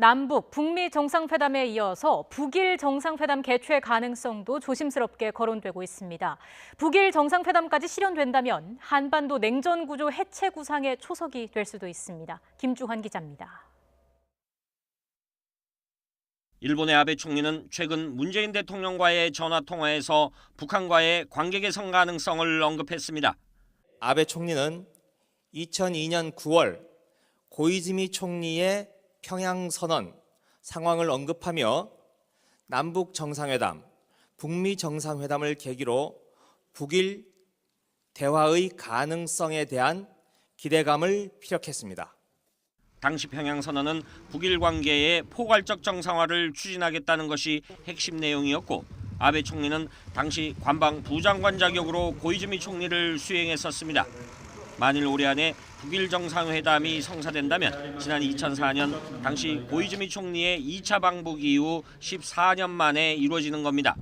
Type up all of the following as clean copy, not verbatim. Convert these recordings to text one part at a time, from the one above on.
남북, 북미 정상회담에 이어서 북일 정상회담 개최 가능성도 조심스럽게 거론되고 있습니다. 북일 정상회담까지 실현된다면 한반도 냉전 구조 해체 구상의 초석이 될 수도 있습니다. 김주환 기자입니다. 일본의 아베 총리는 최근 문재인 대통령과의 전화통화에서 북한과의 관계 개선 가능성을 언급했습니다. 아베 총리는 2002년 9월 고이즈미 총리의 평양 선언 상황을 언급하며 남북 정상회담, 북미 정상회담을 계기로 북일 대화의 가능성에 대한 기대감을 피력했습니다. 당시 평양 선언은 북일 관계의 포괄적 정상화를 추진하겠다는 것이 핵심 내용이었고, 아베 총리는 당시 관방 부장관 자격으로 고이즈미 총리를 수행했었습니다. 만일 올해 안에 북일 정상회담이 성사된다면 지난 2004년 당시 고이즈미 총리의 2차 방북 이후 14년 만에 이루어지는 겁니다.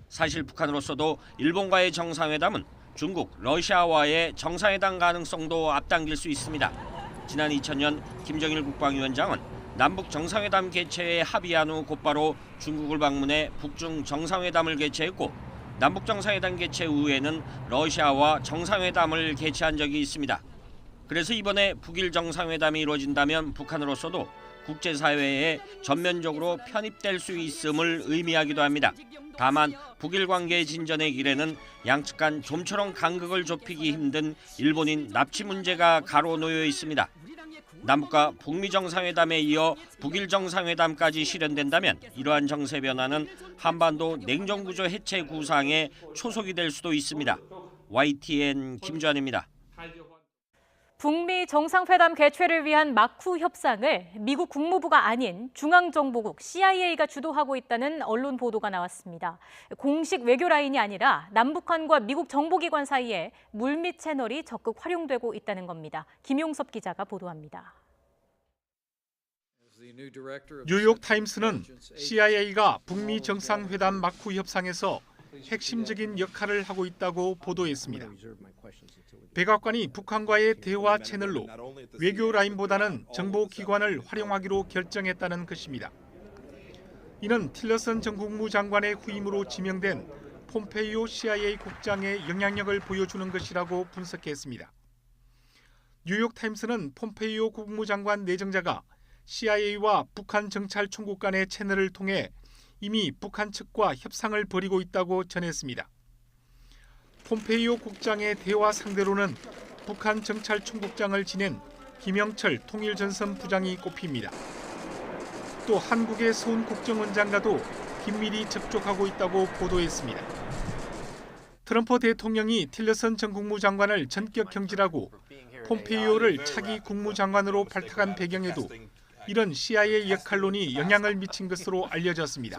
사실 북한으로서도 일본과의 정상회담은 중국, 러시아와의 정상회담 가능성도 앞당길 수 있습니다. 지난 2000년 김정일 국방위원장은 남북 정상회담 개최에 합의한 후 곧바로 중국을 방문해 북중 정상회담을 개최했고, 남북 정상회담 개최 후에는 러시아와 정상회담을 개최한 적이 있습니다. 그래서 이번에 북일 정상회담이 이루어진다면 북한으로서도 국제사회에 전면적으로 편입될 수 있음을 의미하기도 합니다. 다만 북일 관계 진전의 길에는 양측 간 좀처럼 간극을 좁히기 힘든 일본인 납치 문제가 가로놓여 있습니다. 남북과 북미 정상회담에 이어 북일 정상회담까지 실현된다면 이러한 정세 변화는 한반도 냉전구조 해체 구상의 초석이 될 수도 있습니다. YTN 김주환입니다. 북미 정상회담 개최를 위한 마쿠 협상을 미국 국무부가 아닌 중앙정보국 CIA가 주도하고 있다는 언론 보도가 나왔습니다. 공식 외교 라인이 아니라 남북한과 미국 정보기관 사이에 물밑 채널이 적극 활용되고 있다는 겁니다. 김용섭 기자가 보도합니다. 뉴욕타임스는 CIA가 북미 정상회담 마쿠 협상에서 핵심적인 역할을 하고 있다고 보도했습니다. 백악관이 북한과의 대화 채널로 외교 라인보다는 정보기관을 활용하기로 결정했다는 것입니다. 이는 틸러슨 전 국무장관의 후임으로 지명된 폼페이오 CIA 국장의 영향력을 보여주는 것이라고 분석했습니다. 뉴욕타임스는 폼페이오 국무장관 내정자가 CIA와 북한 정찰총국 간의 채널을 통해 이미 북한 측과 협상을 벌이고 있다고 전했습니다. 폼페이오 국장의 대화 상대로는 북한 정찰총국장을 지낸 김영철 통일전선 부장이 꼽힙니다. 또 한국의 서훈 국정원장과도 긴밀히 접촉하고 있다고 보도했습니다. 트럼프 대통령이 틸러슨 전 국무장관을 전격 경질하고 폼페이오를 차기 국무장관으로 발탁한 배경에도 이런 CIA 역할론이 영향을 미친 것으로 알려졌습니다.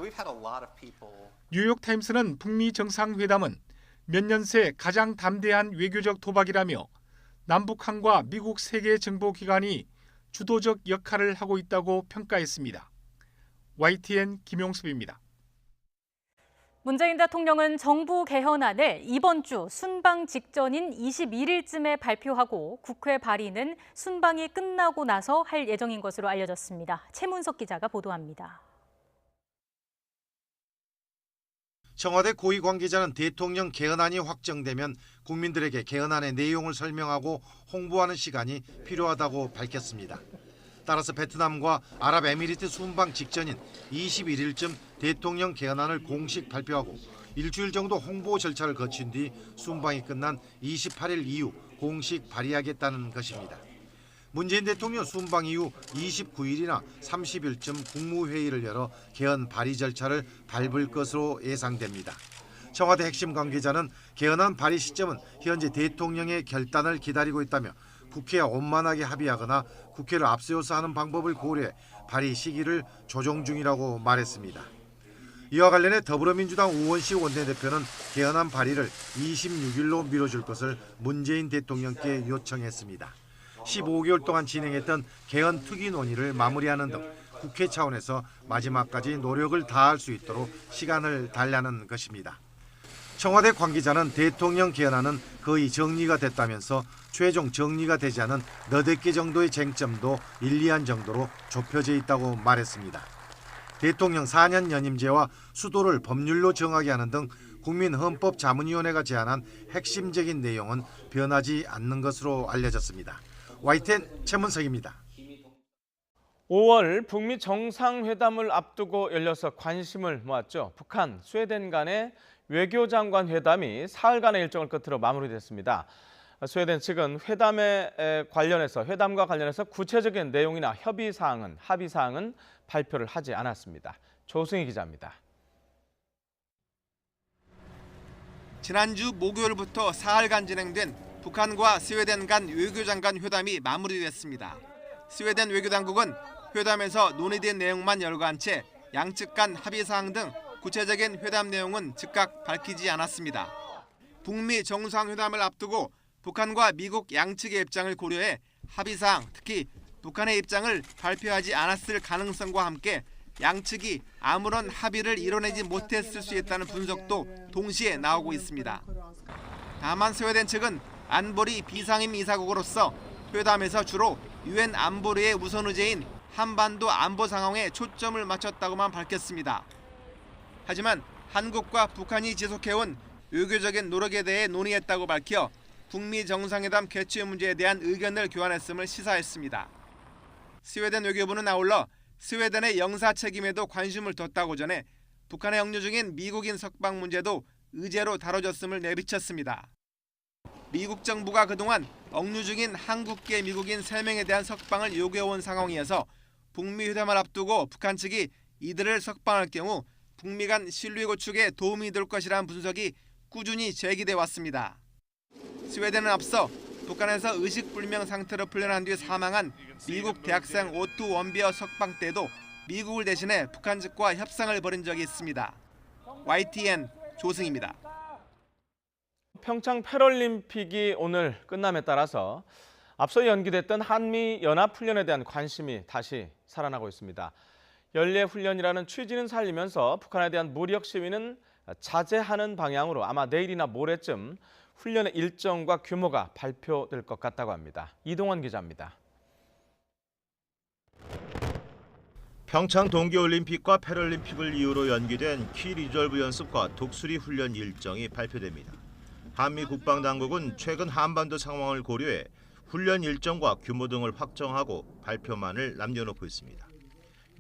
뉴욕타임스는 북미 정상회담은 몇 년 새 가장 담대한 외교적 도박이라며 남북한과 미국 세계 정보기관이 주도적 역할을 하고 있다고 평가했습니다. YTN 김용섭입니다. 문재인 대통령은 정부 개헌안을 이번 주 순방 직전인 21일쯤에 발표하고 국회 발의는 순방이 끝나고 나서 할 예정인 것으로 알려졌습니다. 최문석 기자가 보도합니다. 청와대 고위 관계자는 대통령 개헌안이 확정되면 국민들에게 개헌안의 내용을 설명하고 홍보하는 시간이 필요하다고 밝혔습니다. 따라서 베트남과 아랍에미리트 순방 직전인 21일쯤 대통령 개헌안을 공식 발표하고 일주일 정도 홍보 절차를 거친 뒤 순방이 끝난 28일 이후 공식 발의하겠다는 것입니다. 문재인 대통령 순방 이후 29일이나 30일쯤 국무회의를 열어 개헌 발의 절차를 밟을 것으로 예상됩니다. 청와대 핵심 관계자는 개헌안 발의 시점은 현재 대통령의 결단을 기다리고 있다며 국회와 원만하게 합의하거나 국회를 앞세워서 하는 방법을 고려해 발의 시기를 조정 중이라고 말했습니다. 이와 관련해 더불어민주당 우원식 원내대표는 개헌안 발의를 26일로 미뤄줄 것을 문재인 대통령께 요청했습니다. 15개월 동안 진행했던 개헌 특위 논의를 마무리하는 등 국회 차원에서 마지막까지 노력을 다할 수 있도록 시간을 달라는 것입니다. 청와대 관계자는 대통령 개헌안은 거의 정리가 됐다면서 최종 정리가 되지 않은 너댓 개 정도의 쟁점도 1, 2안 정도로 좁혀져 있다고 말했습니다. 대통령 4년 연임제와 수도를 법률로 정하게 하는 등 국민헌법자문위원회가 제안한 핵심적인 내용은 변하지 않는 것으로 알려졌습니다. YTN 최문석입니다. 5월 북미 정상회담을 앞두고 열려서 관심을 모았죠. 북한, 스웨덴 간의 외교장관 회담이 사흘간의 일정을 끝으로 마무리됐습니다. 스웨덴 측은 회담과 관련해서 구체적인 내용이나 합의 사항은 발표를 하지 않았습니다. 조승희 기자입니다. 지난주 목요일부터 사흘간 진행된 북한과 스웨덴 간 외교장관 회담이 마무리됐습니다. 스웨덴 외교당국은 회담에서 논의된 내용만 열거한 채 양측 간 합의 사항 등 구체적인 회담 내용은 즉각 밝히지 않았습니다. 북미 정상회담을 앞두고 북한과 미국 양측의 입장을 고려해 합의 사항, 특히 북한의 입장을 발표하지 않았을 가능성과 함께 양측이 아무런 합의를 이뤄내지 못했을 수 있다는 분석도 동시에 나오고 있습니다. 다만 스웨덴 측은 안보리 비상임 이사국으로서 회담에서 주로 유엔 안보리의 우선 의제인 한반도 안보 상황에 초점을 맞췄다고만 밝혔습니다. 하지만 한국과 북한이 지속해온 외교적인 노력에 대해 논의했다고 밝혀 북미 정상회담 개최 문제에 대한 의견을 교환했음을 시사했습니다. 스웨덴 외교부는 아울러 스웨덴의 영사 책임에도 관심을 뒀다고 전해 북한에 억류 중인 미국인 석방 문제도 의제로 다뤄졌음을 내비쳤습니다. 미국 정부가 그동안 억류 중인 한국계 미국인 3명에 대한 석방을 요구해온 상황이어서 북미 회담을 앞두고 북한 측이 이들을 석방할 경우 북미 간 신뢰 구축에 도움이 될 것이라는 분석이 꾸준히 제기돼 왔습니다. 스웨덴은 앞서 북한에서 의식불명 상태로 풀려난 뒤 사망한 미국 대학생 오투 원비어 석방 때도 미국을 대신해 북한 측과 협상을 벌인 적이 있습니다. YTN 조승입니다. 평창 패럴림픽이 오늘 끝남에 따라서 앞서 연기됐던 한미 연합훈련에 대한 관심이 다시 살아나고 있습니다. 연례훈련이라는 취지는 살리면서 북한에 대한 무력 시위는 자제하는 방향으로 아마 내일이나 모레쯤 훈련의 일정과 규모가 발표될 것 같다고 합니다. 이동원 기자입니다. 평창 동계올림픽과 패럴림픽을 이유로 연기된 키 리졸브 연습과 독수리 훈련 일정이 발표됩니다. 한미 국방당국은 최근 한반도 상황을 고려해 훈련 일정과 규모 등을 확정하고 발표만을 남겨놓고 있습니다.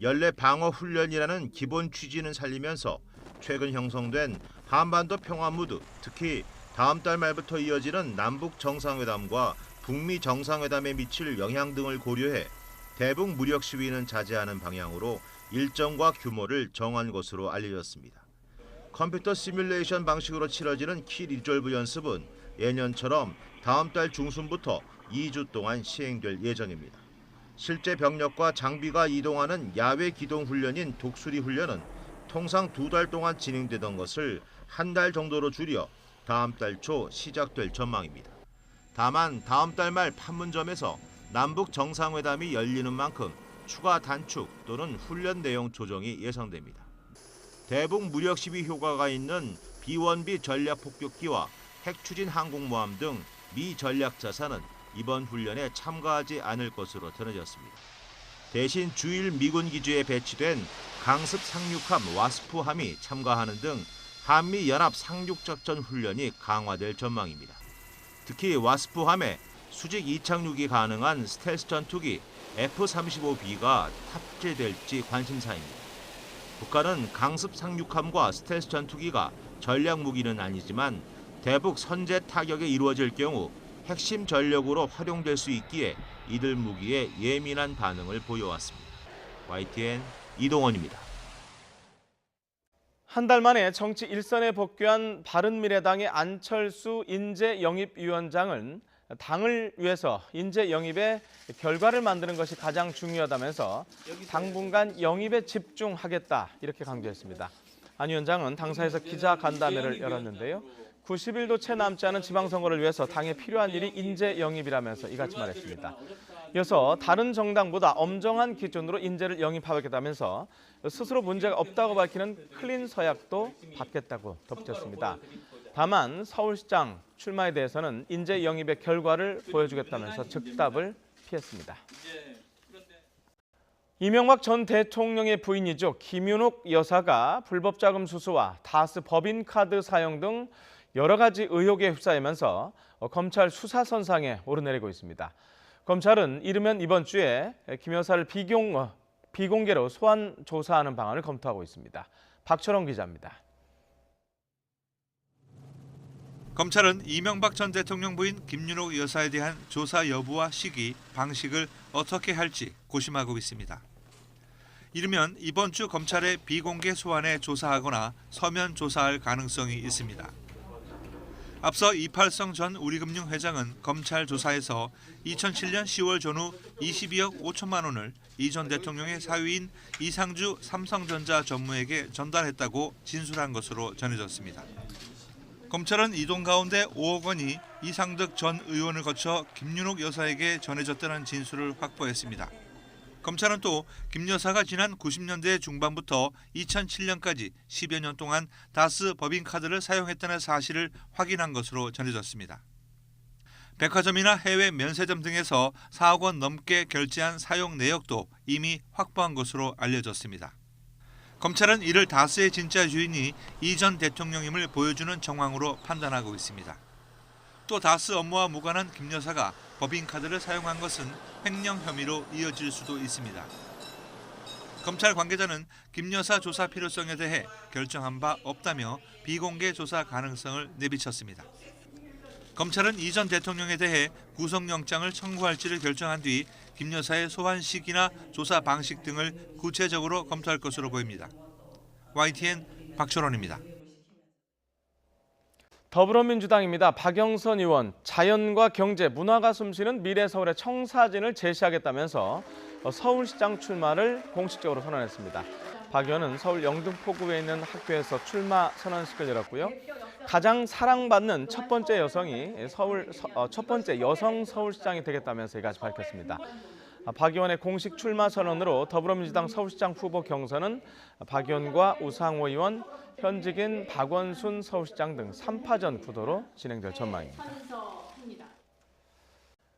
연례 방어 훈련이라는 기본 취지는 살리면서 최근 형성된 한반도 평화 무드, 특히 다음 달 말부터 이어지는 남북 정상회담과 북미 정상회담에 미칠 영향 등을 고려해 대북 무력 시위는 자제하는 방향으로 일정과 규모를 정한 것으로 알려졌습니다. 컴퓨터 시뮬레이션 방식으로 치러지는 키 리졸브 연습은 예년처럼 다음 달 중순부터 2주 동안 시행될 예정입니다. 실제 병력과 장비가 이동하는 야외 기동 훈련인 독수리 훈련은 통상 2달 동안 진행되던 것을 한 달 정도로 줄여 다음 달 초 시작될 전망입니다. 다만 다음 달 말 판문점에서 남북 정상회담이 열리는 만큼 추가 단축 또는 훈련 내용 조정이 예상됩니다. 대북 무력 시위 효과가 있는 B-1B 전략 폭격기와 핵추진 항공모함 등 미 전략 자산은 이번 훈련에 참가하지 않을 것으로 전해졌습니다. 대신 주일 미군 기지에 배치된 강습 상륙함 와스프함이 참가하는 등 한미 연합 상륙작전 훈련이 강화될 전망입니다. 특히 와스프함에 수직 이착륙이 가능한 스텔스 전투기 F-35B가 탑재될지 관심사입니다. 북한은 강습 상륙함과 스텔스 전투기가 전략 무기는 아니지만 대북 선제 타격이 이루어질 경우 핵심 전력으로 활용될 수 있기에 이들 무기에 예민한 반응을 보여왔습니다. YTN 이동원입니다. 한 달 만에 정치 일선에 복귀한 바른미래당의 안철수 인재영입위원장은 당을 위해서 인재영입의 결과를 만드는 것이 가장 중요하다면서 당분간 영입에 집중하겠다 이렇게 강조했습니다. 안 위원장은 당사에서 기자간담회를 열었는데요. 90일도 채 남지 않은 지방선거를 위해서 당에 필요한 일이 인재 영입이라면서 이같이 말했습니다. 이어서 다른 정당보다 엄정한 기준으로 인재를 영입하겠다면서 스스로 문제가 없다고 밝히는 클린 서약도 받겠다고 덧붙였습니다. 다만 서울시장 출마에 대해서는 인재 영입의 결과를 보여주겠다면서 즉답을 피했습니다. 이명박 전 대통령의 부인이죠. 김윤옥 여사가 불법 자금 수수와 다스 법인카드 사용 등 여러 가지 의혹에 휩싸이면서 검찰 수사선상에 오르내리고 있습니다. 검찰은 이르면 이번 주에 김 여사를 비공개로 소환 조사하는 방안을 검토하고 있습니다. 박철원 기자입니다. 검찰은 이명박 전 대통령 부인 김윤옥 여사에 대한 조사 여부와 시기, 방식을 어떻게 할지 고심하고 있습니다. 이르면 이번 주 검찰의 비공개 소환에 조사하거나 서면 조사할 가능성이 있습니다. 앞서 이팔성 전 우리금융 회장은 검찰 조사에서 2007년 10월 전후 22억 5천만 원을 이 전 대통령의 사위인 이상주 삼성전자 전무에게 전달했다고 진술한 것으로 전해졌습니다. 검찰은 이 돈 가운데 5억 원이 이상득 전 의원을 거쳐 김윤옥 여사에게 전해졌다는 진술을 확보했습니다. 검찰은 또 김 여사가 지난 90년대 중반부터 2007년까지 10여 년 동안 다스 법인카드를 사용했다는 사실을 확인한 것으로 전해졌습니다. 백화점이나 해외 면세점 등에서 4억 원 넘게 결제한 사용 내역도 이미 확보한 것으로 알려졌습니다. 검찰은 이를 다스의 진짜 주인이 이 전 대통령임을 보여주는 정황으로 판단하고 있습니다. 또 다스 업무와 무관한 김 여사가 법인카드를 사용한 것은 횡령 혐의로 이어질 수도 있습니다. 검찰 관계자는 김 여사 조사 필요성에 대해 결정한 바 없다며 비공개 조사 가능성을 내비쳤습니다. 검찰은 이 전 대통령에 대해 구속영장을 청구할지를 결정한 뒤 김 여사의 소환 시기나 조사 방식 등을 구체적으로 검토할 것으로 보입니다. YTN 박철원입니다. 더불어민주당입니다. 박영선 의원, 자연과 경제, 문화가 숨쉬는 미래 서울의 청사진을 제시하겠다면서 서울시장 출마를 공식적으로 선언했습니다. 박 의원은 서울 영등포구에 있는 학교에서 출마 선언식을 열었고요. 가장 사랑받는 첫 번째 여성 서울시장이 되겠다면서 이같이 밝혔습니다. 박 의원의 공식 출마 선언으로 더불어민주당 서울시장 후보 경선은 박 의원과 우상호 의원, 현직인 박원순 서울시장 등 3파전 구도로 진행될 전망입니다.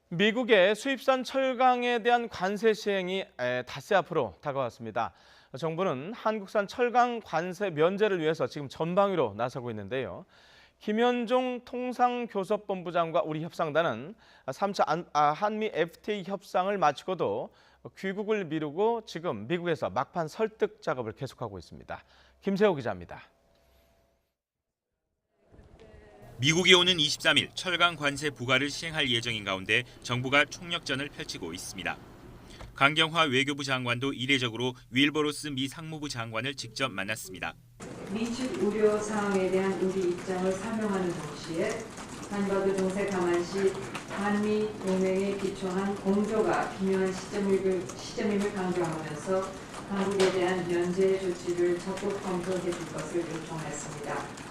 미국의 수입산 철강에 대한 관세 시행이 닷새 앞으로 다가왔습니다. 정부는 한국산 철강 관세 면제를 위해서 지금 전방위로 나서고 있는데요. 김현종 통상교섭본부장과 우리 협상단은 3차 한미 FTA 협상을 마치고도 귀국을 미루고 지금 미국에서 막판 설득 작업을 계속하고 있습니다. 김세호 기자입니다. 미국이 오는 23일 철강 관세 부과를 시행할 예정인 가운데 정부가 총력전을 펼치고 있습니다. 강경화 외교부 장관도 이례적으로 윌버로스 미 상무부 장관을 직접 만났습니다. 미측 우려 사항에 대한 우리 입장을 설명하는 동시에 한반도 정세 감안시 한미 동맹에 기초한 공조가 필요한 시점임을 강조하면서 한국에 대한 면제 조치를 적극 검토해 줄 것을 요청했습니다.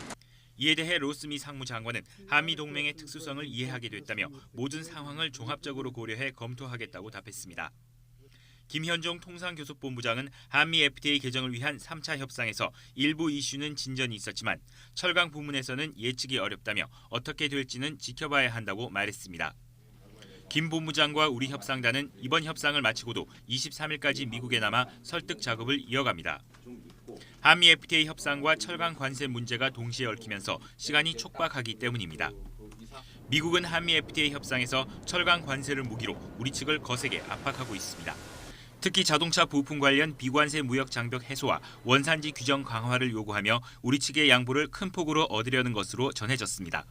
이에 대해 로스미 상무장관은 한미 동맹의 특수성을 이해하게 됐다며 모든 상황을 종합적으로 고려해 검토하겠다고 답했습니다. 김현종 통상교섭본부장은 한미 FTA 개정을 위한 3차 협상에서 일부 이슈는 진전이 있었지만 철강 부문에서는 예측이 어렵다며 어떻게 될지는 지켜봐야 한다고 말했습니다. 김 본부장과 우리 협상단은 이번 협상을 마치고도 23일까지 미국에 남아 설득 작업을 이어갑니다. 한미 FTA 협상과 철강 관세 문제가 동시에 얽히면서 시간이 촉박하기 때문입니다. 미국은 한미 FTA 협상에서 철강 관세를 무기로 우리 측을 거세게 압박하고 있습니다. 특히 자동차 부품 관련 비관세 무역 장벽 해소와 원산지 규정 강화를 요구하며 우리 측의 양보를 큰 폭으로 얻으려는 것으로 전해졌습니다.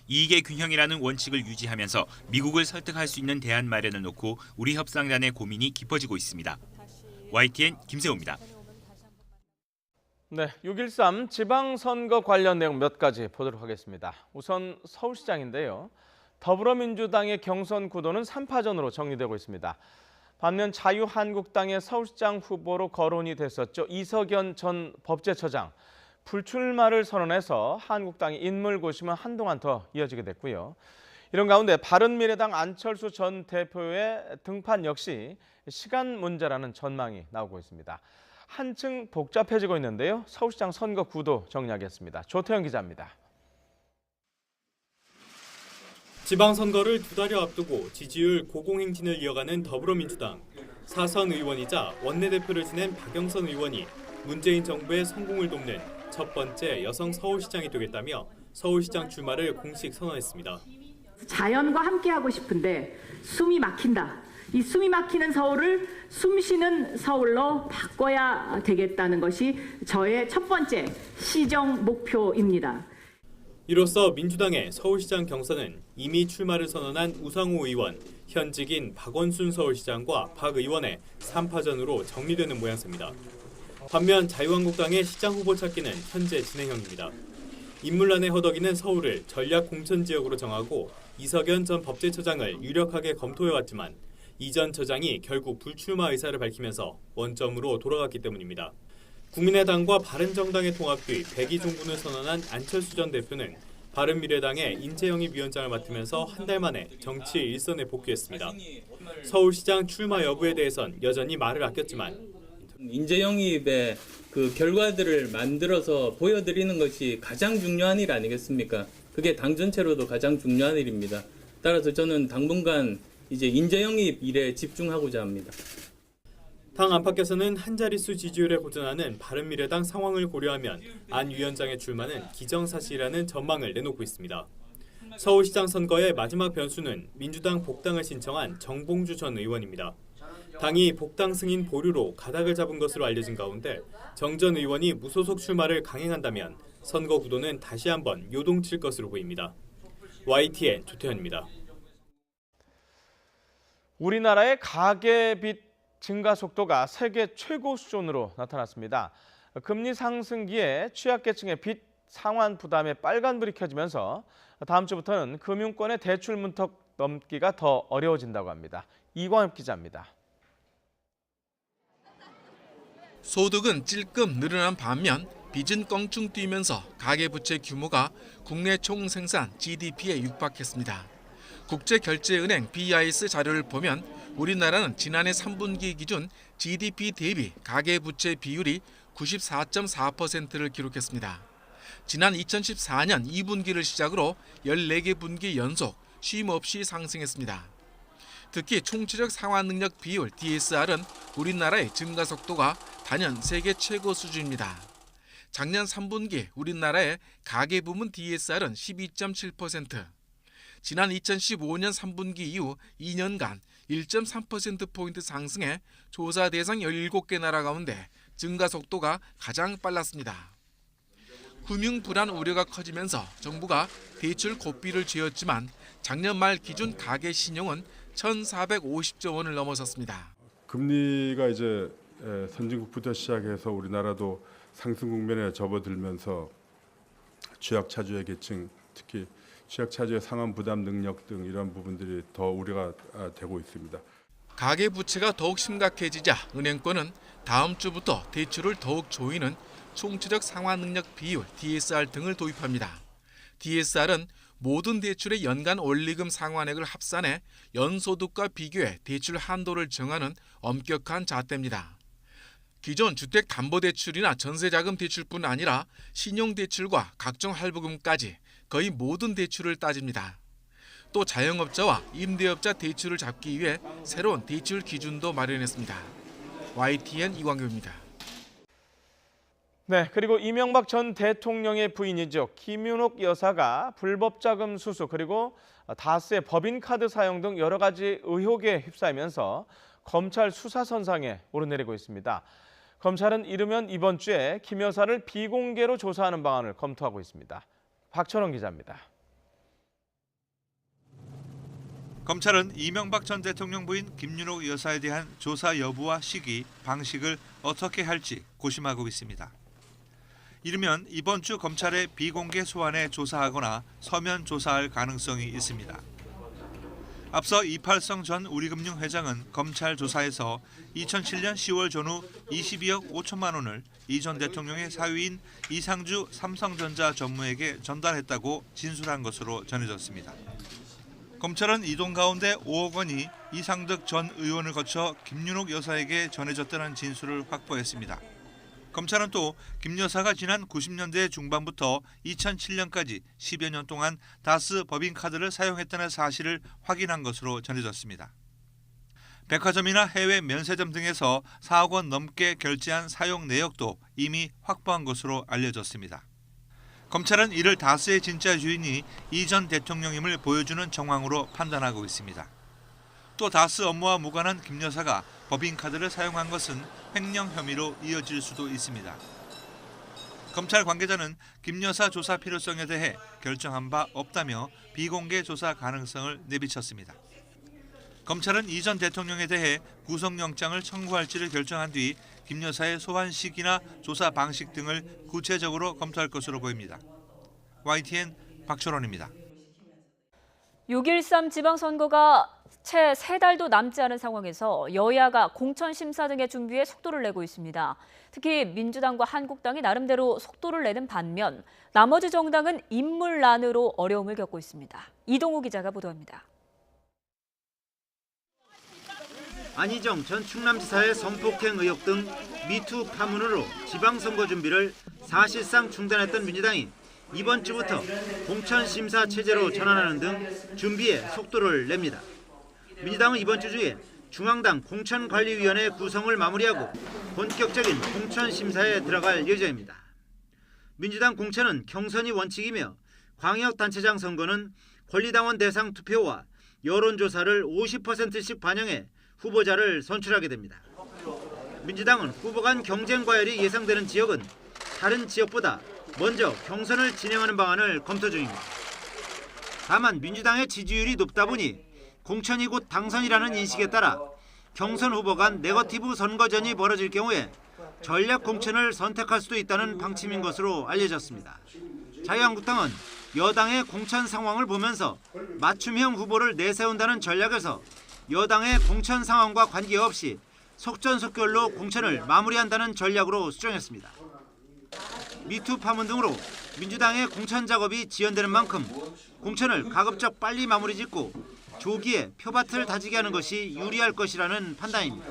이익의 균형이라는 원칙을 유지하면서 미국을 설득할 수 있는 대안 마련을 놓고 우리 협상단의 고민이 깊어지고 있습니다. YTN 김세호입니다. 네, 6.13 지방선거 관련 내용 몇 가지 보도록 하겠습니다. 우선 서울시장인데요. 더불어민주당의 경선 구도는 3파전으로 정리되고 있습니다. 반면 자유한국당의 서울시장 후보로 거론이 됐었죠. 이석연 전 법제처장 불출마를 선언해서 한국당의 인물 고심은 한동안 더 이어지게 됐고요. 이런 가운데 바른미래당 안철수 전 대표의 등판 역시 시간 문제라는 전망이 나오고 있습니다. 한층 복잡해지고 있는데요. 서울시장 선거 구도 정리하겠습니다. 조태영 기자입니다. 지방선거를 2달여 앞두고 지지율 고공행진을 이어가는 더불어민주당. 4선 의원이자 원내대표를 지낸 박영선 의원이 문재인 정부의 성공을 돕는 첫 번째 여성 서울시장이 되겠다며 서울시장 출마를 공식 선언했습니다. 자연과 함께하고 싶은데 숨이 막힌다. 이 숨이 막히는 서울을 숨쉬는 서울로 바꿔야 되겠다는 것이 저의 첫 번째 시정 목표입니다. 이로써 민주당의 서울시장 경선은 이미 출마를 선언한 우상호 의원, 현직인 박원순 서울시장과 박 의원의 3파전으로 정리되는 모양새입니다. 반면 자유한국당의 시장 후보 찾기는 현재 진행형입니다. 인물난에 허덕이는 서울을 전략 공천 지역으로 정하고 이석연 전 법제처장을 유력하게 검토해왔지만 이 전 처장이 결국 불출마 의사를 밝히면서 원점으로 돌아갔기 때문입니다. 국민의당과 바른정당의 통합 뒤 백의종군을 선언한 안철수 전 대표는 바른미래당의 인재영입위원장을 맡으면서 한 달 만에 정치 일선에 복귀했습니다. 서울시장 출마 여부에 대해선 여전히 말을 아꼈지만 인재영입의 그 결과들을 만들어서 보여드리는 것이 가장 중요한 일 아니겠습니까? 그게 당 전체로도 가장 중요한 일입니다. 따라서 저는 당분간 이제 인재영입 일에 집중하고자 합니다. 당 안팎에서는 한 자릿수 지지율에 고전하는 바른미래당 상황을 고려하면 안 위원장의 출마는 기정사실이라는 전망을 내놓고 있습니다. 서울시장 선거의 마지막 변수는 민주당 복당을 신청한 정봉주 전 의원입니다. 당이 복당 승인 보류로 가닥을 잡은 것으로 알려진 가운데 정 전 의원이 무소속 출마를 강행한다면 선거 구도는 다시 한번 요동칠 것으로 보입니다. YTN 조태현입니다. 우리나라의 가계빚 증가 속도가 세계 최고 수준으로 나타났습니다. 금리 상승기에 취약계층의 빚 상환 부담에 빨간불이 켜지면서 다음 주부터는 금융권의 대출 문턱 넘기가 더 어려워진다고 합니다. 이광엽 기자입니다. 소득은 찔끔 늘어난 반면 빚은 껑충 뛰면서 가계부채 규모가 국내 총생산 GDP에 육박했습니다. 국제결제은행 BIS 자료를 보면 우리나라는 지난해 3분기 기준 GDP 대비 가계부채 비율이 94.4%를 기록했습니다. 지난 2014년 2분기를 시작으로 14개 분기 연속 쉼 없이 상승했습니다. 특히 총체적 상환능력 비율 DSR은 우리나라의 증가 속도가 단연 세계 최고 수준입니다. 작년 3분기 우리나라의 가계부문 DSR은 12.7%, 지난 2015년 3분기 이후 2년간 1.3%포인트 상승해 조사 대상 17개 나라 가운데 증가 속도가 가장 빨랐습니다. 금융 불안 우려가 커지면서 정부가 대출 고삐를 쥐었지만 작년 말 기준 가계 신용은 1,450조 원을 넘어섰습니다. 금리가 이제 선진국부터 시작해서 우리나라도 상승 국면에 접어들면서 취약차주의 계층, 특히 취약차주의 상환 부담 능력 등 이런 부분들이 더 우려가 되고 있습니다. 가계부채가 더욱 심각해지자 은행권은 다음 주부터 대출을 더욱 조이는 총체적 상환 능력 비율 DSR 등을 도입합니다. DSR은 모든 대출의 연간 원리금 상환액을 합산해 연소득과 비교해 대출 한도를 정하는 엄격한 잣대입니다. 기존 주택담보대출이나 전세자금 대출뿐 아니라 신용대출과 각종 할부금까지 거의 모든 대출을 따집니다. 또 자영업자와 임대업자 대출을 잡기 위해 새로운 대출 기준도 마련했습니다. YTN 이광규입니다. 네, 그리고 이명박 전 대통령의 부인이죠. 김윤옥 여사가 불법 자금 수수 그리고 다스의 법인카드 사용 등 여러 가지 의혹에 휩싸이면서 검찰 수사선상에 오르내리고 있습니다. 검찰은 이르면 이번 주에 김 여사를 비공개로 조사하는 방안을 검토하고 있습니다. 박철원 기자입니다. 검찰은 이명박 전 대통령 부인 김윤옥 여사에 대한 조사 여부와 시기, 방식을 어떻게 할지 고심하고 있습니다. 이르면 이번 주 검찰의 비공개 소환에 조사하거나 서면 조사할 가능성이 있습니다. 앞서 이팔성 전 우리금융 회장은 검찰 조사에서 2007년 10월 전후 22억 5천만 원을 이 전 대통령의 사위인 이상주 삼성전자 전무에게 전달했다고 진술한 것으로 전해졌습니다. 검찰은 이 돈 가운데 5억 원이 이상득 전 의원을 거쳐 김윤옥 여사에게 전해졌다는 진술을 확보했습니다. 검찰은 또 김 여사가 지난 90년대 중반부터 2007년까지 10여 년 동안 다스 법인카드를 사용했다는 사실을 확인한 것으로 전해졌습니다. 백화점이나 해외 면세점 등에서 4억 원 넘게 결제한 사용 내역도 이미 확보한 것으로 알려졌습니다. 검찰은 이를 다스의 진짜 주인이 이 전 대통령임을 보여주는 정황으로 판단하고 있습니다. 또 다스 업무와 무관한 김 여사가 법인카드를 사용한 것은 횡령 혐의로 이어질 수도 있습니다. 검찰 관계자는 김 여사 조사 필요성에 대해 결정한 바 없다며 비공개 조사 가능성을 내비쳤습니다. 검찰은 이 전 대통령에 대해 구속영장을 청구할지를 결정한 뒤 김 여사의 소환 시기나 조사 방식 등을 구체적으로 검토할 것으로 보입니다. YTN 박철원입니다. 6.13 지방선거가 채 3달도 남지 않은 상황에서 여야가 공천심사 등의 준비에 속도를 내고 있습니다. 특히 민주당과 한국당이 나름대로 속도를 내는 반면 나머지 정당은 인물난으로 어려움을 겪고 있습니다. 이동우 기자가 보도합니다. 안희정 전 충남지사의 성폭행 의혹 등 미투 파문으로 지방선거 준비를 사실상 중단했던 민주당이 이번 주부터 공천심사 체제로 전환하는 등 준비에 속도를 냅니다. 민주당은 이번 주 중에 중앙당 공천관리위원회 구성을 마무리하고 본격적인 공천심사에 들어갈 예정입니다. 민주당 공천은 경선이 원칙이며 광역단체장 선거는 권리당원 대상 투표와 여론조사를 50%씩 반영해 후보자를 선출하게 됩니다. 민주당은 후보 간 경쟁 과열이 예상되는 지역은 다른 지역보다 먼저 경선을 진행하는 방안을 검토 중입니다. 다만 민주당의 지지율이 높다 보니 공천이 곧 당선이라는 인식에 따라 경선 후보 간 네거티브 선거전이 벌어질 경우에 전략 공천을 선택할 수도 있다는 방침인 것으로 알려졌습니다. 자유한국당은 여당의 공천 상황을 보면서 맞춤형 후보를 내세운다는 전략에서 여당의 공천 상황과 관계없이 속전속결로 공천을 마무리한다는 전략으로 수정했습니다. 미투 파문 등으로 민주당의 공천 작업이 지연되는 만큼 공천을 가급적 빨리 마무리 짓고 조기에 표밭을 다지게 하는 것이 유리할 것이라는 판단입니다.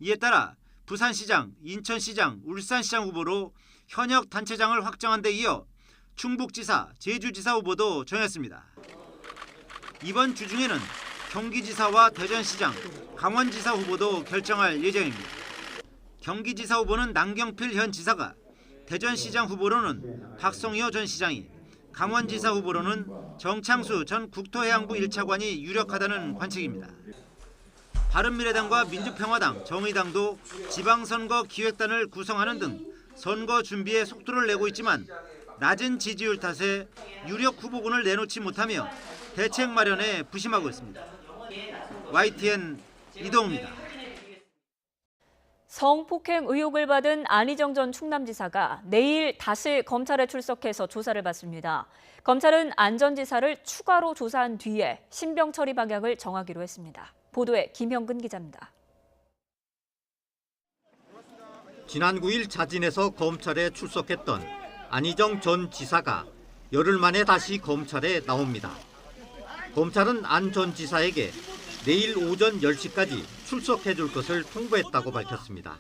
이에 따라 부산시장, 인천시장, 울산시장 후보로 현역 단체장을 확정한 데 이어 충북지사, 제주지사 후보도 정했습니다. 이번 주 중에는 경기지사와 대전시장, 강원지사 후보도 결정할 예정입니다. 경기지사 후보는 남경필 현 지사가, 대전시장 후보로는 박성효 전 시장이, 강원지사 후보로는 정창수 전 국토해양부 1차관이 유력하다는 관측입니다. 바른미래당과 민주평화당, 정의당도 지방선거 기획단을 구성하는 등 선거 준비에 속도를 내고 있지만 낮은 지지율 탓에 유력 후보군을 내놓지 못하며 대책 마련에 부심하고 있습니다. YTN 이동우입니다. 성폭행 의혹을 받은 안희정 전 충남지사가 내일 다시 검찰에 출석해서 조사를 받습니다. 검찰은 안 전 지사를 추가로 조사한 뒤에 신병 처리 방향을 정하기로 했습니다. 보도에 김형근 기자입니다. 지난 9일 자진해서 검찰에 출석했던 안희정 전 지사가 열흘 만에 다시 검찰에 나옵니다. 검찰은 안 전 지사에게 내일 오전 10시까지 출석해 줄 것을 통보했다고 밝혔습니다.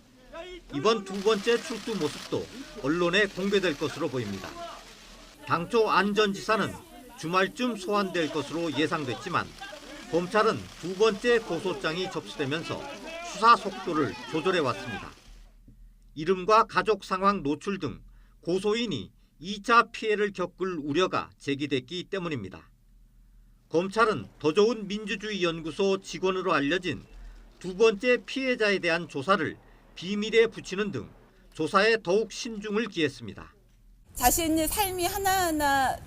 이번 두 번째 출두 모습도 언론에 공개될 것으로 보입니다. 당초 안 전 지사는 주말쯤 소환될 것으로 예상됐지만 검찰은 두 번째 고소장이 접수되면서 수사 속도를 조절해 왔습니다. 이름과 가족 상황 노출 등 고소인이 2차 피해를 겪을 우려가 제기됐기 때문입니다. 검찰은 더 좋은 민주주의 연구소 직원으로 알려진 두 번째 피해자에 대한 조사를 비밀에 붙이는 등 조사에 더욱 신중을 기했습니다. 자신의 삶이 하나하나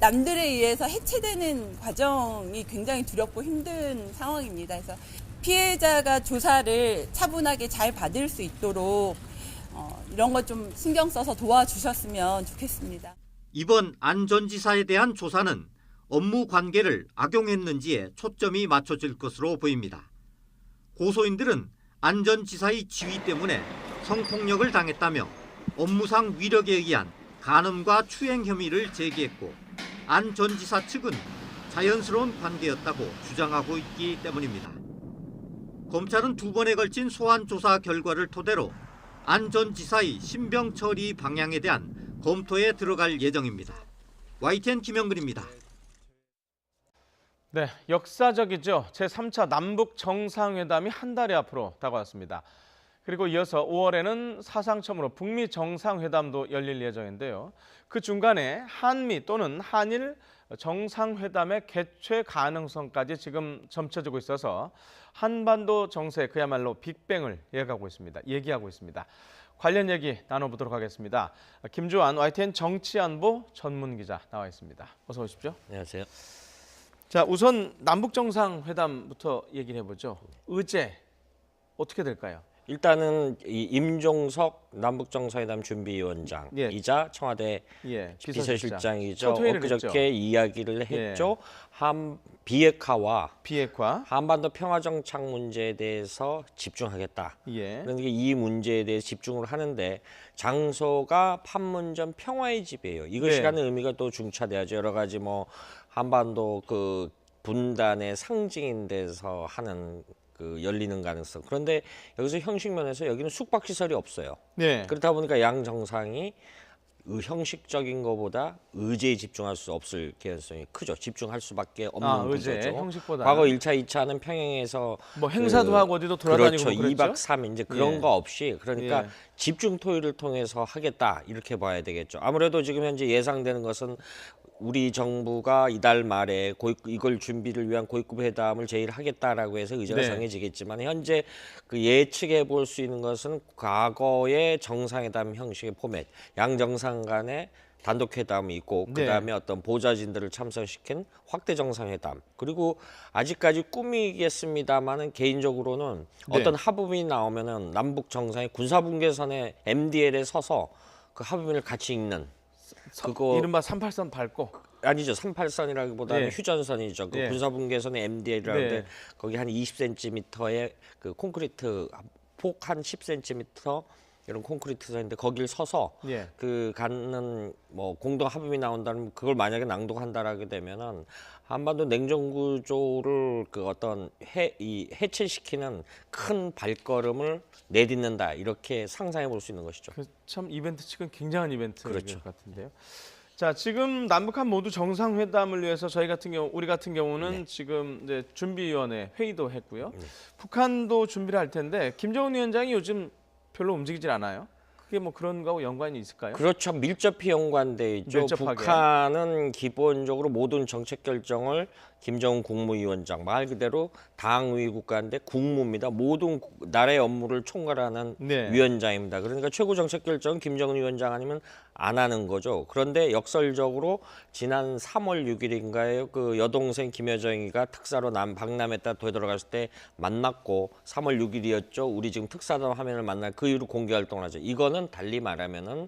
남들에 의해서 해체되는 과정이 굉장히 두렵고 힘든 상황입니다. 그래서 피해자가 조사를 차분하게 잘 받을 수 있도록 이런 것 좀 신경 써서 도와주셨으면 좋겠습니다. 이번 안 전 지사에 대한 조사는 업무 관계를 악용했는지에 초점이 맞춰질 것으로 보입니다. 고소인들은 안 전 지사의 지위 때문에 성폭력을 당했다며 업무상 위력에 의한 간음과 추행 혐의를 제기했고 안 전 지사 측은 자연스러운 관계였다고 주장하고 있기 때문입니다. 검찰은 두 번에 걸친 소환 조사 결과를 토대로 안 전 지사의 신병 처리 방향에 대한 검토에 들어갈 예정입니다. YTN 김영근입니다. 네, 역사적이죠. 제3차 남북 정상회담이 한 달이 앞으로 다가왔습니다. 그리고 이어서 5월에는 사상 처음으로 북미 정상회담도 열릴 예정인데요. 그 중간에 한미 또는 한일 정상회담의 개최 가능성까지 지금 점쳐지고 있어서 한반도 정세 그야말로 빅뱅을 얘기하고 있습니다. 관련 얘기 나눠보도록 하겠습니다. 김주환 YTN 정치안보 전문기자 나와 있습니다. 어서 오십시오. 안녕하세요. 자, 우선 남북 정상회담부터 얘기를 해보죠. 의제 어떻게 될까요? 일단은 이 임종석 남북정상회담 준비위원장이자 청와대 비서실장이죠. 엊그저께 이야기를 했죠. 비핵화 한반도 평화정착 문제에 대해서 집중하겠다. 그러니까 이 문제에 대해서 집중을 하는데 장소가 판문점 평화의 집이에요. 이것이 갖는 의미가 또 중차대하죠. 여러 가지 뭐 한반도 그 분단의 상징인 데서 하는 열리는 가능성. 그런데 여기서 형식 면에서 여기는 숙박시설이 없어요. 그렇다 보니까 양 정상이 형식적인 것보다 의제에 집중할 수 없을 개연성이 크죠. 집중할 수밖에 없는 구조죠. 형식보다. 과거 1차, 2차는 평양에서 뭐 행사도 하고 어디도 돌아다니고 그렇죠. 2박 3일 이제 그런 거 없이 그러니까 집중 토의를 통해서 하겠다 이렇게 봐야 되겠죠. 아무래도 지금 현재 예상되는 것은 우리 정부가 이달 말에 이걸 준비를 위한 고위급 회담을 제일 하겠다라고 해서 의제가 정해지겠지만 현재 그 예측해 볼 수 있는 것은 과거의 정상회담 형식의 포맷, 양 정상 간의 단독 회담이 있고 그다음에 어떤 보좌진들을 참석시킨 확대 정상회담 그리고 아직까지 꿈이겠습니다만은 개인적으로는 어떤 합의문이 나오면은 남북 정상의 군사분계선에 MDL에 서서 그 합의문을 같이 읽는 그거 이른바 38선 밟고 아니죠. 38선이라기보다는 휴전선이죠. 그 군사분계선의 MDL이라고 하는데 거기 한 20cm의 그 콘크리트 폭 한 10cm 이런 콘크리트 선인데 거길 서서 그 갖는 뭐 공동 합의문이 나온다면 그걸 만약에 낭독한다라게 되면은 한반도 냉전 구조를 그 어떤 해체시키는 큰 발걸음을 내딛는다 이렇게 상상해 볼 수 있는 것이죠. 참 이벤트 측은 굉장한 이벤트일 것 같은데요. 자, 지금 남북한 모두 정상회담을 위해서 우리 같은 경우는 지금 이제 준비위원회 회의도 했고요. 북한도 준비를 할 텐데 김정은 위원장이 요즘 별로 움직이질 않아요. 그게 뭐 그런 거하고 연관이 있을까요? 그렇죠. 밀접히 연관돼 있죠. 밀접하게. 북한은 기본적으로 모든 정책 결정을 김정은 국무위원장 말 그대로 당위 국가인데 국무입니다. 모든 나라의 업무를 총괄하는 위원장입니다. 그러니까 최고 정책 결정은 김정은 위원장 아니면 안 하는 거죠. 그런데 역설적으로 지난 3월 6일인가요? 그 여동생 김여정이가 특사로 박람회 때 되돌아갔을 때 만났고 3월 6일이었죠. 우리 지금 특사단 화면을 만날 그 이후로 공개 활동을 하죠. 이거는 달리 말하면은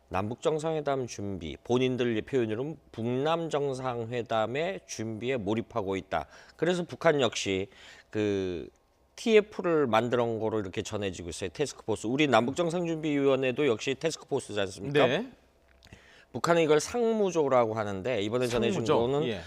남북 정상회담 준비, 본인들 표현으로는 북남 정상회담의 준비에 몰입하고 있다. 그래서 북한 역시 그 TF를 만들어 온 거로 이렇게 전해지고 있어요. 태스크포스. 우리 남북정상준비위원회도 역시 태스크포스지 않습니까? 북한은 이걸 상무조라고 하는데 이번에 전해진 거는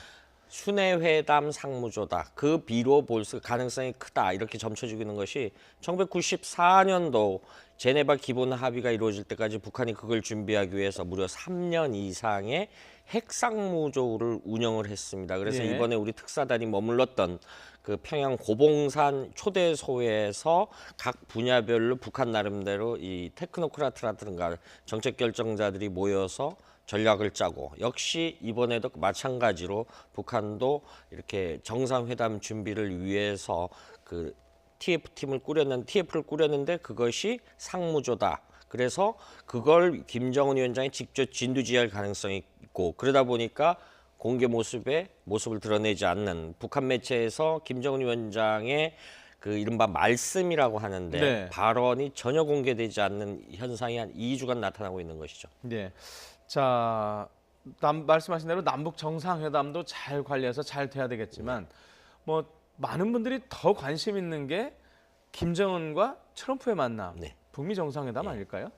순회회담 상무조다. 그 비로 볼 수 가능성이 크다. 이렇게 점쳐지고 있는 것이 1994년도 제네바 기본 합의가 이루어질 때까지 북한이 그걸 준비하기 위해서 무려 3년 이상의 핵상무조를 운영을 했습니다. 그래서 이번에 우리 특사단이 머물렀던 그 평양 고봉산 초대소에서 각 분야별로 북한 나름대로 이 테크노크라트라든가 정책 결정자들이 모여서 전략을 짜고 역시 이번에도 마찬가지로 북한도 이렇게 정상회담 준비를 위해서 그 TF를 꾸렸는데 그것이 상무조다. 그래서 그걸 김정은 위원장이 직접 진두지휘할 가능성이 있고 그러다 보니까 공개 모습을 드러내지 않는 북한 매체에서 김정은 위원장의 그 이른바 말씀이라고 하는데 발언이 전혀 공개되지 않는 현상이 한 2주간 나타나고 있는 것이죠. 자, 말씀하신 대로 남북 정상회담도 잘 관리해서 잘 돼야 되겠지만 뭐 많은 분들이 더 관심 있는 게 김정은과 트럼프의 만남, 북미 정상회담 아닐까요?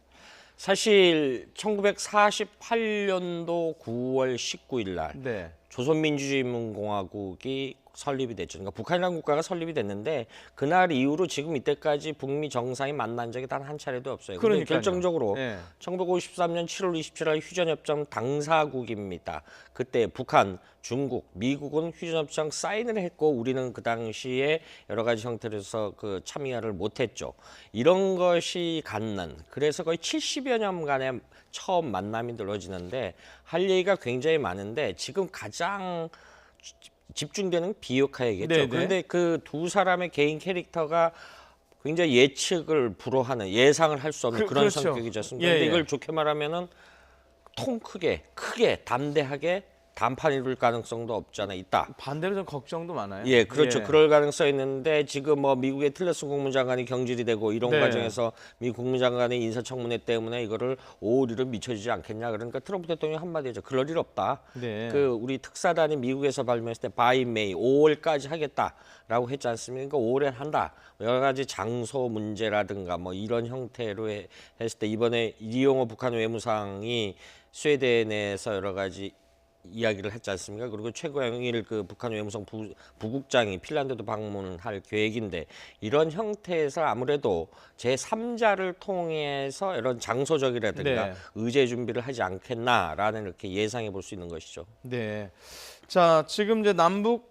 사실 1948년도 9월 19일 날 조선민주주의인민공화국이 설립이 됐죠. 그러니까 북한이라는 국가가 설립이 됐는데 그날 이후로 지금 이때까지 북미 정상이 만난 적이 단 한 차례도 없어요. 그런데 결정적으로 1953년 7월 27일 휴전협정 당사국입니다. 그때 북한, 중국, 미국은 휴전협정 사인을 했고 우리는 그 당시에 여러 가지 형태로서 그 참여를 못했죠. 이런 것이 갖는 그래서 거의 70여 년간의 처음 만남이 이루어지는데 할 얘기가 굉장히 많은데 지금 가장 집중되는 비핵화이겠죠. 네네. 그런데 그 두 사람의 개인 캐릭터가 굉장히 예측을 불허하는 예상을 할 수 없는 그런 그렇죠. 성격이지 않습니까? 그런데 이걸 좋게 말하면은 통 크게 담대하게 단판 이룰 가능성도 없잖아 있다. 반대로 좀 걱정도 많아요. 예, 그렇죠. 그럴 가능성이 있는데 지금 뭐 미국의 틸러슨 국무장관이 경질이 되고 이런 과정에서 미 국무장관의 인사청문회 때문에 이거를 오류를 미쳐지지 않겠냐. 그러니까 트럼프 대통령이 한마디죠. 그럴 일 없다. 그 우리 특사단이 미국에서 발명했을 때 바이 메이 5월까지 하겠다라고 했지 않습니까? 그러니까 5월에 한다. 여러 가지 장소 문제라든가 뭐 이런 형태로 했을 때 이번에 리용호 북한 외무상이 스웨덴에서 여러 가지 이야기를 했지 않습니까? 그리고 최고영일 그 북한 외무성 부국장이 핀란드도 방문할 계획인데 이런 형태에서 아무래도 제3자를 통해서 이런 장소적이라든가 의제 준비를 하지 않겠나라는 이렇게 예상해 볼 수 있는 것이죠. 네. 자, 지금 이제 남북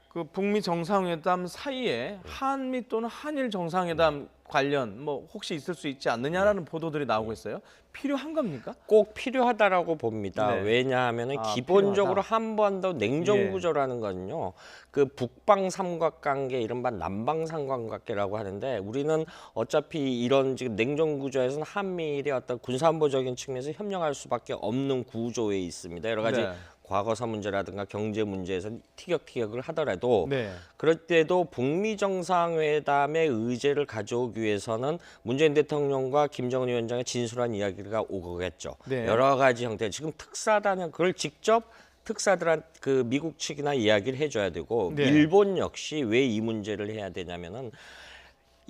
그 북미 정상회담 사이에 한미 또는 한일 정상회담 관련 뭐 혹시 있을 수 있지 않느냐라는 보도들이 나오고 있어요. 필요한 겁니까? 꼭 필요하다라고 봅니다. 왜냐하면 기본적으로 한반도 냉전 구조라는 건요. 그 북방 삼각관계 이른바 남방 삼각관계라고 하는데 우리는 어차피 이런 지금 냉전 구조에서는 한미일의 어떤 군사안보적인 측면에서 협력할 수밖에 없는 구조에 있습니다. 여러 가지 과거사 문제라든가 경제 문제에서 티격태격을 하더라도 그럴 때도 북미 정상회담의 의제를 가져오기 위해서는 문재인 대통령과 김정은 위원장의 진솔한 이야기가 오겠죠. 여러 가지 형태. 지금 특사단은 그걸 직접 특사들한 그 미국 측이나 이야기를 해줘야 되고 일본 역시 왜 이 문제를 해야 되냐면은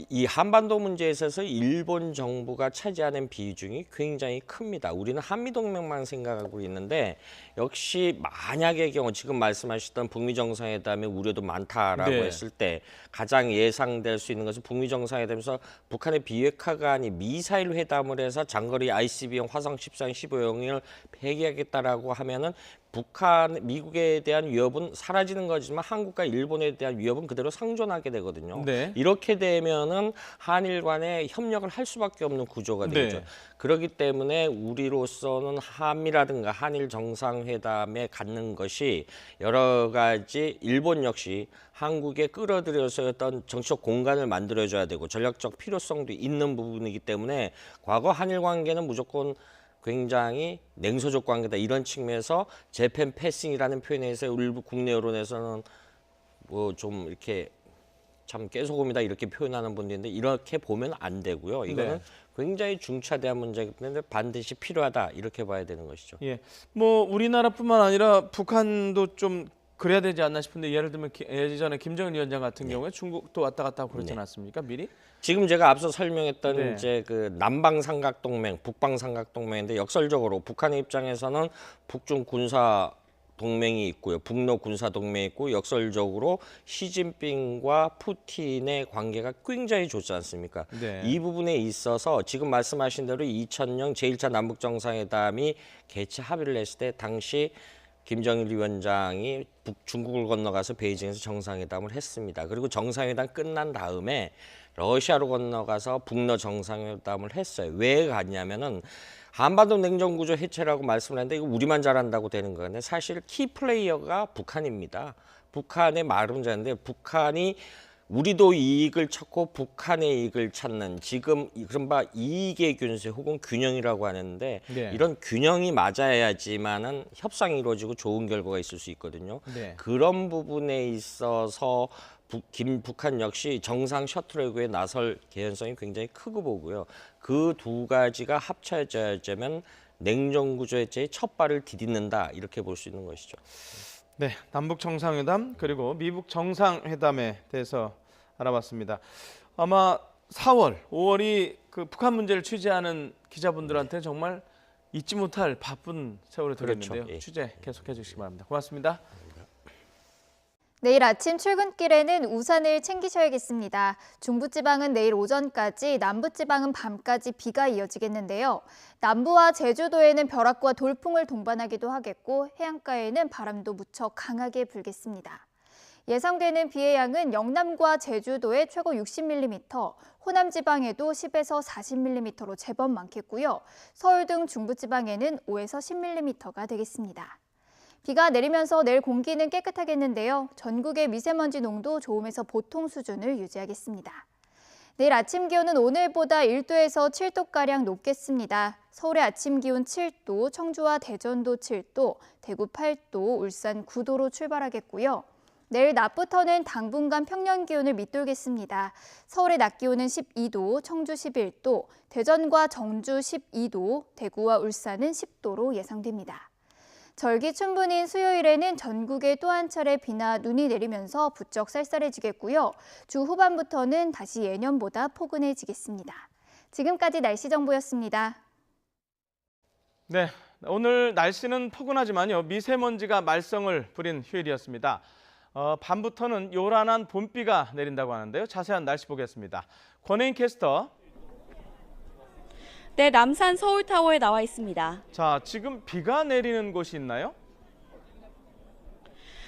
이 한반도 문제에 있어서 일본 정부가 차지하는 비중이 굉장히 큽니다. 우리는 한미동맹만 생각하고 있는데 역시 만약의 경우 지금 말씀하셨던 북미 정상회담의 우려도 많다라고 했을 때 가장 예상될 수 있는 것은 북미 정상회담에서 북한의 비핵화가 아닌 미사일 회담을 해서 장거리 ICBM 화성 14형 15형을 폐기하겠다라고 하면은 북한, 미국에 대한 위협은 사라지는 거지만 한국과 일본에 대한 위협은 그대로 상존하게 되거든요. 이렇게 되면은 한일 간의 협력을 할 수밖에 없는 구조가 되죠. 그렇기 때문에 우리로서는 한미라든가 한일 정상회담에 갖는 것이 여러 가지 일본 역시 한국에 끌어들여서 어떤 정치적 공간을 만들어줘야 되고 전략적 필요성도 있는 부분이기 때문에 과거 한일 관계는 무조건 굉장히 냉소적 관계다 이런 측면에서 재팬 패싱이라는 표현에서 일부 국내 여론에서는 뭐 좀 이렇게 참 깨소금이다 이렇게 표현하는 분들인데 이렇게 보면 안 되고요. 이거는 굉장히 중차대한 문제이기 때문에 반드시 필요하다 이렇게 봐야 되는 것이죠. 예, 뭐 우리나라뿐만 아니라 북한도 좀 그래야 되지 않나 싶은데 예를 들면 예전에 김정은 위원장 같은 경우에 중국도 왔다 갔다 하고 그러지 않았습니까? 미리? 지금 제가 앞서 설명했던 이제 그 남방 삼각 동맹, 북방 삼각 동맹인데 역설적으로 북한의 입장에서는 북중 군사 동맹이 있고요. 북러 군사 동맹이 있고 역설적으로 시진핑과 푸틴의 관계가 굉장히 좋지 않습니까? 이 부분에 있어서 지금 말씀하신 대로 2000년 제1차 남북 정상회담이 개최 합의를 했을 때 당시 김정일 위원장이 중국을 건너가서 베이징에서 정상회담을 했습니다. 그리고 정상회담 끝난 다음에 러시아로 건너가서 북러 정상회담을 했어요. 왜 갔냐면은 한반도 냉전구조 해체라고 말씀을 했는데 이거 우리만 잘한다고 되는 건데 사실 키플레이어가 북한입니다. 북한의 말은 잘하는데 북한이 우리도 이익을 찾고 북한의 이익을 찾는 지금 이른바 이익의 균세 혹은 균형이라고 하는데 이런 균형이 맞아야지만은 협상이 이루어지고 좋은 결과가 있을 수 있거든요. 그런 부분에 있어서 북한 역시 정상 셔틀웨이에 나설 개연성이 굉장히 크고 보고요. 그 두 가지가 합쳐져야지만 냉전 구조 해체의 첫 발을 디딛는다 이렇게 볼 수 있는 것이죠. 네, 남북 정상회담 그리고 미북 정상회담에 대해서 알아봤습니다. 아마 4월, 5월이 그 북한 문제를 취재하는 기자분들한테 정말 잊지 못할 바쁜 세월이 되겠는데요. 취재 계속해 주시기 바랍니다. 고맙습니다. 내일 아침 출근길에는 우산을 챙기셔야겠습니다. 중부지방은 내일 오전까지, 남부지방은 밤까지 비가 이어지겠는데요. 남부와 제주도에는 벼락과 돌풍을 동반하기도 하겠고 해안가에는 바람도 무척 강하게 불겠습니다. 예상되는 비의 양은 영남과 제주도에 최고 60mm, 호남 지방에도 10에서 40mm로 제법 많겠고요. 서울 등 중부지방에는 5에서 10mm가 되겠습니다. 비가 내리면서 내일 공기는 깨끗하겠는데요. 전국의 미세먼지 농도 좋음에서 보통 수준을 유지하겠습니다. 내일 아침 기온은 오늘보다 1도에서 7도가량 높겠습니다. 서울의 아침 기온 7도, 청주와 대전도 7도, 대구 8도, 울산 9도로 출발하겠고요. 내일 낮부터는 당분간 평년 기온을 밑돌겠습니다. 서울의 낮 기온은 12도, 청주 11도, 대전과 정주 12도, 대구와 울산은 10도로 예상됩니다. 절기춘분인 수요일에는 전국에 또 한 차례 비나 눈이 내리면서 부쩍 쌀쌀해지겠고요. 주 후반부터는 다시 예년보다 포근해지겠습니다. 지금까지 날씨 정보였습니다. 네, 오늘 날씨는 포근하지만요. 미세먼지가 말썽을 부린 휴일이었습니다. 밤부터는 요란한 봄비가 내린다고 하는데요. 자세한 날씨 보겠습니다. 권혜인 캐스터. 네, 남산 서울타워에 나와 있습니다. 자, 지금 비가 내리는 곳이 있나요?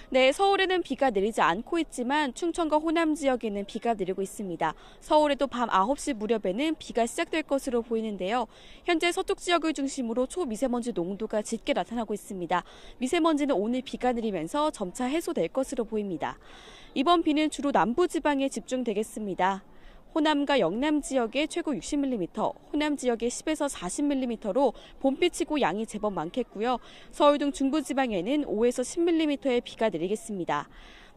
네, 서울에는 비가 내리지 않고 있지만 충청과 호남 지역에는 비가 내리고 있습니다. 서울에도 밤 9시 무렵에는 비가 시작될 것으로 보이는데요. 현재 서쪽 지역을 중심으로 초미세먼지 농도가 짙게 나타나고 있습니다. 미세먼지는 오늘 비가 내리면서 점차 해소될 것으로 보입니다. 이번 비는 주로 남부지방에 집중되겠습니다. 호남과 영남 지역에 최고 60mm, 호남 지역에 10에서 40mm로 봄비치고 양이 제법 많겠고요. 서울 등 중부지방에는 5에서 10mm의 비가 내리겠습니다.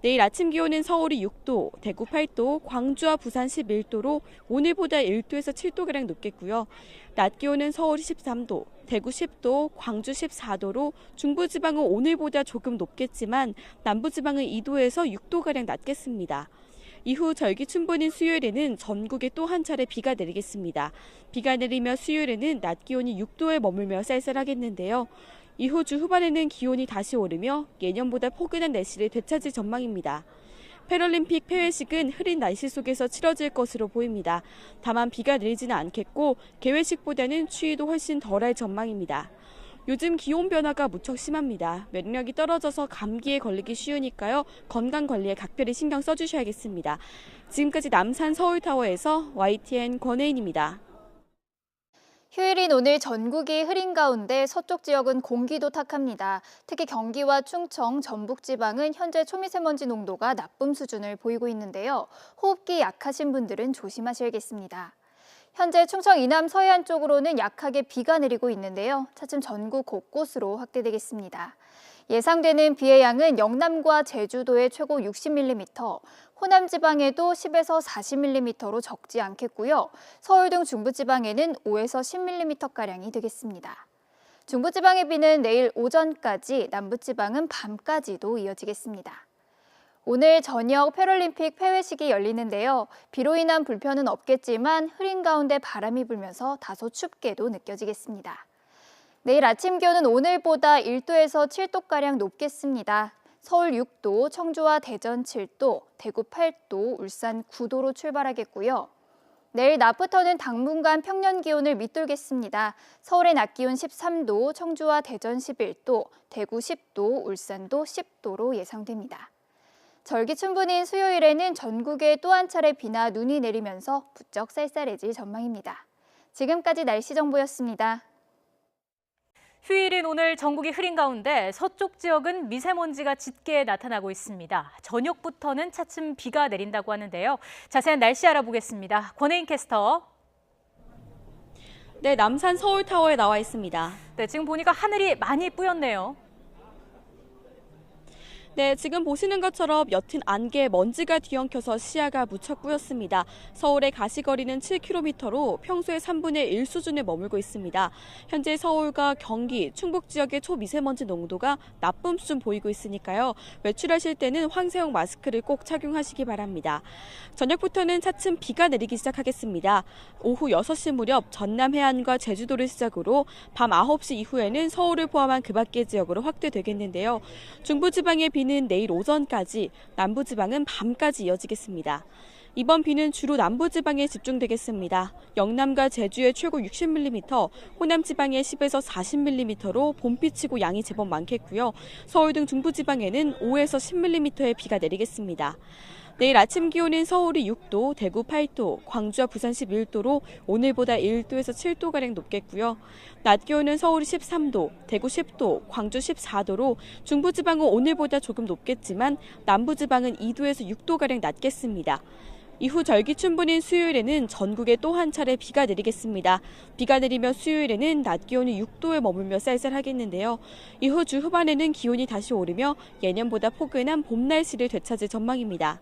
내일 아침 기온은 서울이 6도, 대구 8도, 광주와 부산 11도로 오늘보다 1도에서 7도가량 높겠고요. 낮 기온은 서울이 13도, 대구 10도, 광주 14도로 중부지방은 오늘보다 조금 높겠지만 남부지방은 2도에서 6도가량 낮겠습니다. 이후 절기춘분인 수요일에는 전국에 또 한 차례 비가 내리겠습니다. 비가 내리며 수요일에는 낮 기온이 6도에 머물며 쌀쌀하겠는데요. 이후 주 후반에는 기온이 다시 오르며 예년보다 포근한 날씨를 되찾을 전망입니다. 패럴림픽 폐회식은 흐린 날씨 속에서 치러질 것으로 보입니다. 다만 비가 내리지는 않겠고 개회식보다는 추위도 훨씬 덜할 전망입니다. 요즘 기온 변화가 무척 심합니다. 면역력이 떨어져서 감기에 걸리기 쉬우니까요. 건강관리에 각별히 신경 써주셔야겠습니다. 지금까지 남산 서울타워에서 YTN 권혜인입니다. 휴일인 오늘 전국이 흐린 가운데 서쪽 지역은 공기도 탁합니다. 특히 경기와 충청, 전북 지방은 현재 초미세먼지 농도가 나쁨 수준을 보이고 있는데요. 호흡기 약하신 분들은 조심하셔야겠습니다. 현재 충청 이남 서해안 쪽으로는 약하게 비가 내리고 있는데요. 차츰 전국 곳곳으로 확대되겠습니다. 예상되는 비의 양은 영남과 제주도에 최고 60mm, 호남 지방에도 10에서 40mm로 적지 않겠고요. 서울 등 중부지방에는 5에서 10mm가량이 되겠습니다. 중부지방의 비는 내일 오전까지, 남부지방은 밤까지도 이어지겠습니다. 오늘 저녁 패럴림픽 폐회식이 열리는데요. 비로 인한 불편은 없겠지만 흐린 가운데 바람이 불면서 다소 춥게도 느껴지겠습니다. 내일 아침 기온은 오늘보다 1도에서 7도가량 높겠습니다. 서울 6도, 청주와 대전 7도, 대구 8도, 울산 9도로 출발하겠고요. 내일 낮부터는 당분간 평년 기온을 밑돌겠습니다. 서울의 낮 기온 13도, 청주와 대전 11도, 대구 10도, 울산도 10도로 예상됩니다. 절기춘분인 수요일에는 전국에 또 한 차례 비나 눈이 내리면서 부쩍 쌀쌀해질 전망입니다. 지금까지 날씨 정보였습니다. 휴일인 오늘 전국이 흐린 가운데 서쪽 지역은 미세먼지가 짙게 나타나고 있습니다. 저녁부터는 차츰 비가 내린다고 하는데요. 자세한 날씨 알아보겠습니다. 권혜인 캐스터. 네, 남산 서울타워에 나와 있습니다. 네, 지금 보니까 하늘이 많이 뿌였네요. 네, 지금 보시는 것처럼 옅은 안개에 먼지가 뒤엉켜서 시야가 무척 뿌였습니다. 서울의 가시거리는 7km로 평소의 3분의 1 수준에 머물고 있습니다. 현재 서울과 경기, 충북 지역의 초미세먼지 농도가 나쁨 수준 보이고 있으니까요. 외출하실 때는 황사용 마스크를 꼭 착용하시기 바랍니다. 저녁부터는 차츰 비가 내리기 시작하겠습니다. 오후 6시 무렵 전남 해안과 제주도를 시작으로 밤 9시 이후에는 서울을 포함한 그 밖의 지역으로 확대되겠는데요. 중부지방의 비 비는 내일 오전까지, 남부지방은 밤까지 이어지겠습니다. 이번 비는 주로 남부지방에 집중되겠습니다. 영남과 제주의 최고 60mm, 호남지방에 10에서 40mm로 봄비치고 양이 제법 많겠고요. 서울 등 중부지방에는 5에서 10mm의 비가 내리겠습니다. 내일 아침 기온은 서울이 6도, 대구 8도, 광주와 부산 11도로 오늘보다 1도에서 7도가량 높겠고요. 낮 기온은 서울이 13도, 대구 10도, 광주 14도로 중부지방은 오늘보다 조금 높겠지만 남부지방은 2도에서 6도가량 낮겠습니다. 이후 절기춘분인 수요일에는 전국에 또 한 차례 비가 내리겠습니다. 비가 내리며 수요일에는 낮 기온이 6도에 머물며 쌀쌀하겠는데요. 이후 주 후반에는 기온이 다시 오르며 예년보다 포근한 봄 날씨를 되찾을 전망입니다.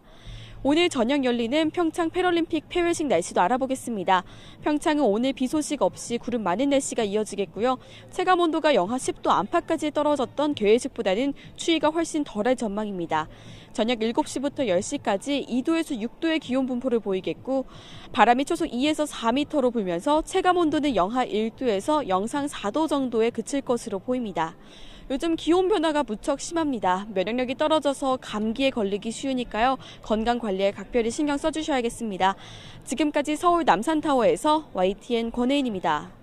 오늘 저녁 열리는 평창 패럴림픽 폐회식 날씨도 알아보겠습니다. 평창은 오늘 비 소식 없이 구름 많은 날씨가 이어지겠고요. 체감온도가 영하 10도 안팎까지 떨어졌던 개회식보다는 추위가 훨씬 덜할 전망입니다. 저녁 7시부터 10시까지 2도에서 6도의 기온 분포를 보이겠고 바람이 초속 2에서 4m로 불면서 체감온도는 영하 1도에서 영상 4도 정도에 그칠 것으로 보입니다. 요즘 기온 변화가 무척 심합니다. 면역력이 떨어져서 감기에 걸리기 쉬우니까요. 건강 관리에 각별히 신경 써주셔야겠습니다. 지금까지 서울 남산타워에서 YTN 권혜인입니다.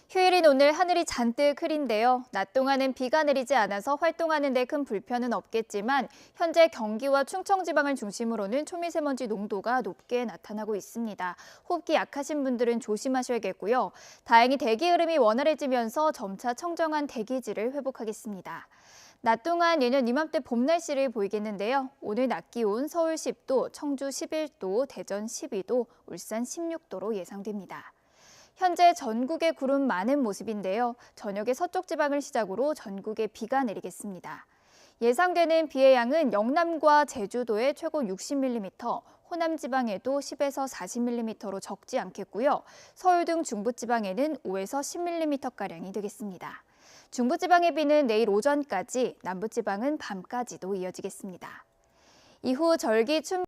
휴일인 오늘 하늘이 잔뜩 흐린데요. 낮 동안은 비가 내리지 않아서 활동하는 데 큰 불편은 없겠지만 현재 경기와 충청 지방을 중심으로는 초미세먼지 농도가 높게 나타나고 있습니다. 호흡기 약하신 분들은 조심하셔야겠고요. 다행히 대기 흐름이 원활해지면서 점차 청정한 대기질을 회복하겠습니다. 낮 동안 예년 이맘때 봄 날씨를 보이겠는데요. 오늘 낮 기온 서울 10도, 청주 11도, 대전 12도, 울산 16도로 예상됩니다. 현재 전국에 구름 많은 모습인데요. 저녁에 서쪽 지방을 시작으로 전국에 비가 내리겠습니다. 예상되는 비의 양은 영남과 제주도에 최고 60mm, 호남 지방에도 10에서 40mm로 적지 않겠고요. 서울 등 중부 지방에는 5에서 10mm가량이 되겠습니다. 중부 지방의 비는 내일 오전까지, 남부 지방은 밤까지도 이어지겠습니다. 이후 절기춘